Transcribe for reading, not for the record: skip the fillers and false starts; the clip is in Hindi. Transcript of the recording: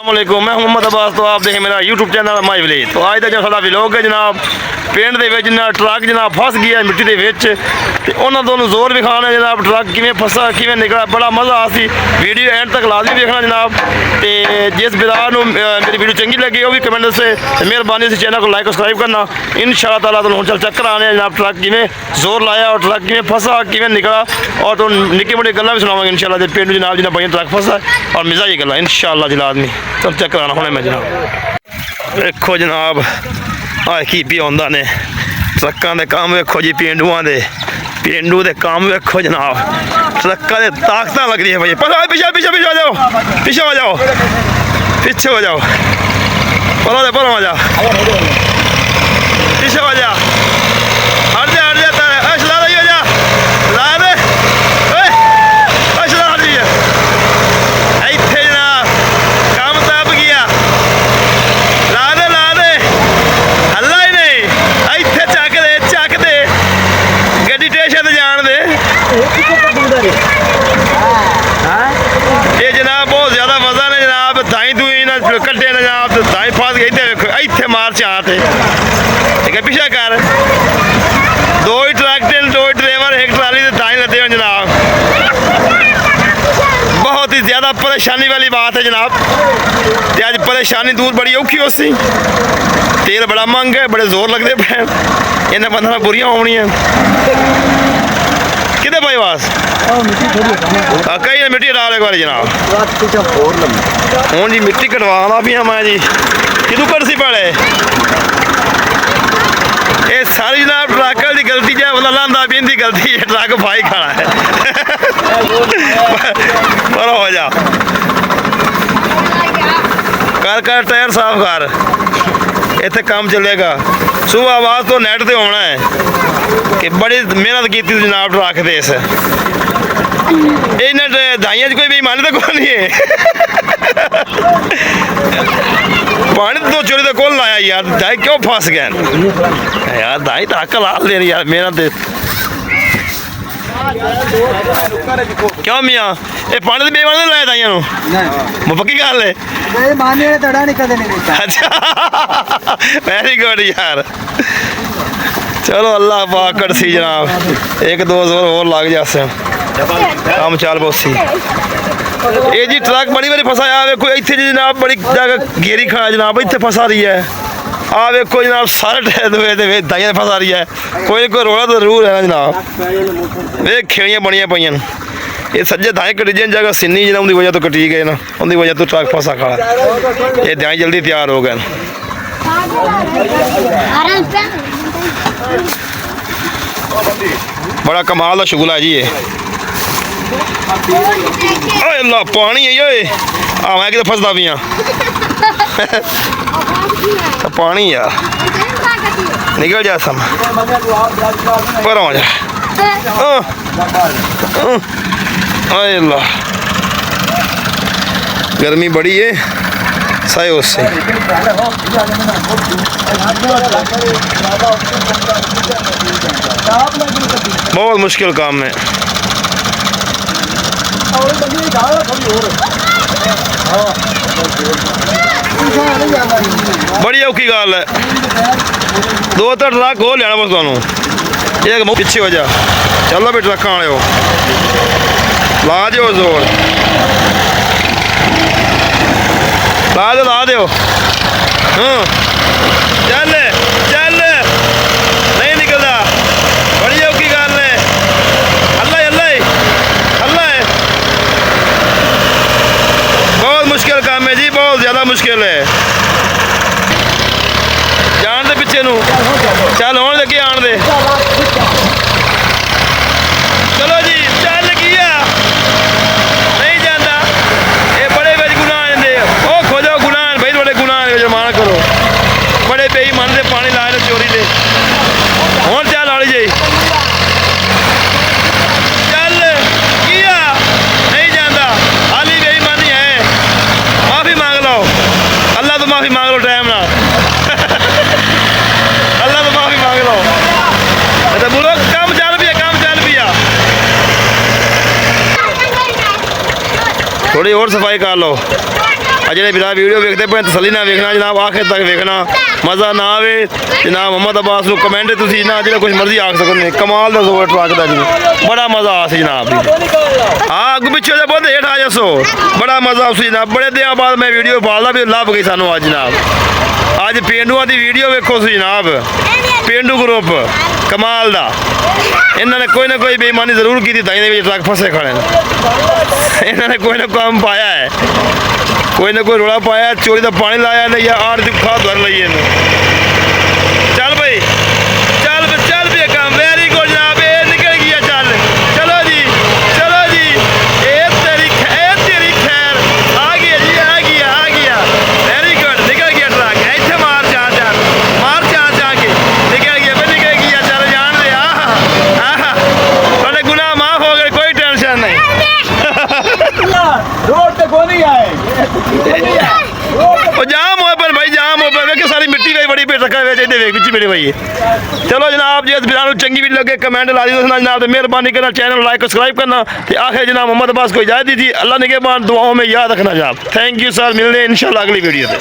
अस्सलामुअलैकुम, मैं मोहम्मद अब्बास। तो आप देखें मेरा यूट्यूब चैनल माई विलेज। तो आज का जो साडा व्लॉग है जनाब, पिंड दे विच ना ट्रक जनाब फस गया मिट्टी दे विच ते उन्हां दोनों जोर विखाना जनाब, ट्रक किवें फसा किवें निकला, बड़ा मज़ा आ सी। वीडियो एंड तक लाजमी देखना जनाब। ते जिस बिरार नूं मेरी वीडियो चंगी लगी वो भी कमेंट से मेहरबानी से चैनल को लाइक सब्सक्राइब करना। इंशाअल्लाह ताला तो चल चक्कर आने जनाब, ट्रक किवें जोर लाया और ट्रक किवें फसा किवें निकला, और तो निक्की मोटी गल्लां भी सुनावांगे इंशाअल्लाह। पिंड जनाब जिन्हें भाई ट्रक फसा और मिजाजी गल्लां इंशाअल्लाह जी लाजमी। चल चक्कर आना होने में जनाब। देखो जनाब आ की पी आंदा ने ट्रकों के काम वेखो जी, पेंडुआ दे काम वेखो जनाब। ट्रकों के ताकत लग रही है भाई। पीछे पीछे पीछे हो जाओ, पीछे हो जाओ, पीछे हो जाओ, पर हो जा, पीछे हो जा, हट जा हट जा, चला रही हो जा, ला दे चला रही है इतने जनाब, काम तब गया, ला दे हल्ला ही नहीं, इतने चक दे गड्डी स्टेशन जान दे। ये जनाब बहुत ज्यादा मजा ने जनाब, दाई दुई ना कट्टे ने जनाब, दाई फस गई इतने मार चाहते ठीक है। पीछा कर दो ही ट्रक दो ही ड्राइवर एक ट्राली से दाई लदे हो जनाब। बहुत ही ज्यादा परेशानी वाली बात है जनाब। आज परेशानी दूर बड़ी औखी हो सी, तेल बड़ा महंगा है, बड़े जोर लगते पैन, इन्हें बंदा बुरियां होनियां कितने भाई वास कई मिट्टी डाल एक बार जनाब। हूँ जी मिट्टी कटवाना भी मैं जी कितू कर सी पड़े ये सारी जनाब ट्रक की गलती है, मतलब लांदा भी इनकी गलती है, ट्रक भाई खड़ा है पर हो जा कर टायर साफ कर, इतने काम चलेगा। सुबह आवाज़ तो नेट पे होना है कि बड़ी मेहनत की थी जनाब ट्रक दे इस इन्हें दाइयां कोई बेईमानी तो कोई नहीं है पानी तो चोरी तो कौन लाया यार, दाई क्यों फंस गए यार, दाई तो अकल हाल दे रही यार मेहनत। क्यों मियाँ ये पानी तो बेईमानी नहीं लाया दाइयां नु, पक्की गल है। अच्छा वेरी गुड यार, चलो अल्लाह पाक कर सी जनाब, एक दो जोर और लग जासे काम चाल बहुत सी। ये जी ट्रक बड़ी बारी फसाया वेखो इतने जनाब, बड़ी जगह घेरी खड़ा जनाब, इतने फसा रही है। आ वेखो जनाब सारे टायर दाइयां फसा रही है, कोई रोला तो जरूर है ना जनाब। वे खेड़ियाँ बनिया पाइया, ये सज्जे दाएं कटी जिन जगह सिन्नी जिन्हें उनकी वजह तो कटी गए ना, उनकी वजह तो ट्रक फंसा खड़ा। ये दाएं जल्दी तैयार हो गए। बड़ा कमाल का शुगला है जी ये। अल्लाह पानी है ये, मैं कितने फंसदा भी हाँ पानी यार निकल जा सम पर हो जा। अल्लाह गर्मी बड़ी है सही उससे। बहुत मुश्किल काम है, बड़ी औखी गल है। दो तो ट्रक हो लिया बस तुम, एक पिछे हो जा, चलो भी ट्रक आने हो ला दो जोर, ला दो चल चल नहीं निकलता, बड़ी औखी गल है। अल्लाह अल्लाह अल्लाह बहुत मुश्किल काम है जी, बहुत ज़्यादा मुश्किल है। जान दे पिछे नू, चल होने लगे आन दे, चलो जी चल गया नहीं जाता, ये बड़े बेच गुनाह आते ओ खोजो गुनाह भाई, बड़े गुनाह जुर्माना करो, बड़े बेईमान से पानी लाए चोरी से। हूँ चल आड़ी जी चल किया नहीं जाता, हाली बेईमानी है, माफ़ी मांग लो अल्लाह तो माफ़ी मांग लो टाइम ना अल्लाह तो माफ़ी मांग लो। अच्छा बोलो काम चल भी है थोड़ी और सफाई कर लो। ਜਿਹੜੇ ਵੀਰਾ ਵੀਡੀਓ ਵੇਖਦੇ ਪਏ ਤਸੱਲੀ ਨਾਲ ਵੇਖਣਾ ਜਨਾਬ, ਆਖਿਰ ਤੱਕ ਵੇਖਣਾ। ਮਜ਼ਾ ਨਾ ਆਵੇ ਜਨਾਬ ਮੁਹੰਮਦ ਅब्बास ਨੂੰ ਕਮੈਂਟ ਤੁਸੀਂ ਨਾ ਜਿਹੜਾ ਕੁਝ ਮਰਜ਼ੀ ਆਖ ਸਕਦੇ। ਕਮਾਲ ਦਾ ਜ਼ੋਰ ਟਰੱਕ ਦਾ ਜੀ, ਬੜਾ ਮਜ਼ਾ ਆ ਸੀ ਜਨਾਬ। ਹਾਂ ਅੱਗ ਪਿੱਛੇ ਦੇ ਬਹੁਤ ਹੇਠ ਆ ਜਾਸੋ, ਬੜਾ ਮਜ਼ਾ ਸੀ ਜਨਾਬ। ਬੜੇ ਦਿਨਾਂ ਬਾਅਦ ਮੈਂ ਵੀਡੀਓ ਪਾਲਦਾ ਵੀ ਲੱਭ ਗਈ ਸਾਨੂੰ ਅੱਜ ਜਨਾਬ। ਅੱਜ ਪੇਂਡੂਆਂ ਦੀ ਵੀਡੀਓ ਵੇਖੋ ਸੀ ਜਨਾਬ, ਪੇਂਡੂ ਗਰੁੱਪ ਕਮਾਲ ਦਾ। ਇਹਨਾਂ ਨੇ ਕੋਈ ਨਾ ਕੋਈ ਬੇਈਮਾਨੀ ਜ਼ਰੂਰ ਕੀਤੀ ਤਾਂ ਇਹਦੇ ਵਿੱਚ ਟਰੱਕ ਫਸੇ ਖੜੇ ਨੇ। ਇਹਨਾਂ ਨੇ ਕੋਈ ਨਾ ਕੰਮ ਪਾਇਆ ਹੈ, ਕੋਈ ਨਾ ਕੋਈ ਰੌਲਾ ਪਾਇਆ, ਚੋਰੀ ਦਾ ਪਾਣੀ ਲਾਇਆ ਨਹੀਂ ਜਾਂ ਆੜ ਦੀ ਖਾਦ ਭਰ ਲਈ ਇਹਨੂੰ। ਚੱਲ ਭਾਈ ਚੱਲ ਚੱਲ ਵੀ ਕੰਮ ਵੈਰੀ ਗੁੱਡ ਜਨਾਬ, ਇਹ ਨਿਕਲ ਗਿਆ। ਚੱਲ ਚਲੋ ਜੀ ਚਲੋ ਜੀ, ਇਹ ਤੇਰੀ ਖੈਰ ਆ ਗਈ ਜੀ, ਆ ਗਿਆ ਵੈਰੀ ਗੁੱਡ। ਨਿਕਲ ਗਿਆ ਟਰੱਕ, ਇੱਥੇ ਮਾਰ ਜਾ ਕੇ ਨਿਕਲ ਗਿਆ ਵੀ ਨਿਕਲ ਗਿਆ। ਚੱਲ ਜਾਣ ਦੇ ਆਹ ਤੁਹਾਡੇ ਗੁਨਾਹ ਮਾਫ ਹੋ ਗਏ, ਕੋਈ ਟੈਨਸ਼ਨ ਨਹੀਂ। रोड पे गोली आए ਉਹ ਜਾਮ ਹੋਏ ਪਰ ਭਾਈ ਜਾਮ ਹੋ ਪਏ ਕਿ ਸਾਰੀ ਮਿੱਟੀ ਗਈ ਬੜੀ ਪੇਟ ਰੱਖਾ ਵਿੱਚ ਇਹਦੇ ਵਿੱਚ ਮੇਰੇ ਭਾਈ। ਚਲੋ ਜਨਾਬ ਜੀ, ਇਸ ਵੀਰਾਂ ਨੂੰ ਚੰਗੀ ਵੀਡੀਓ ਲੱਗੇ ਕਮੈਂਟ ਲਾ ਦਿਓ जनाब, तो मेहरबानी करना, चैनल लाइक सब्सक्राइब करना। तो आखिर जनाब मोहम्मद अब्बास को इजाज़त दी थी। अल्लाह ने के बाद दुआओं में याद रखना जनाब। थैंक यू सर, मिलते हैं इंशाल्लाह अगली वीडियो में।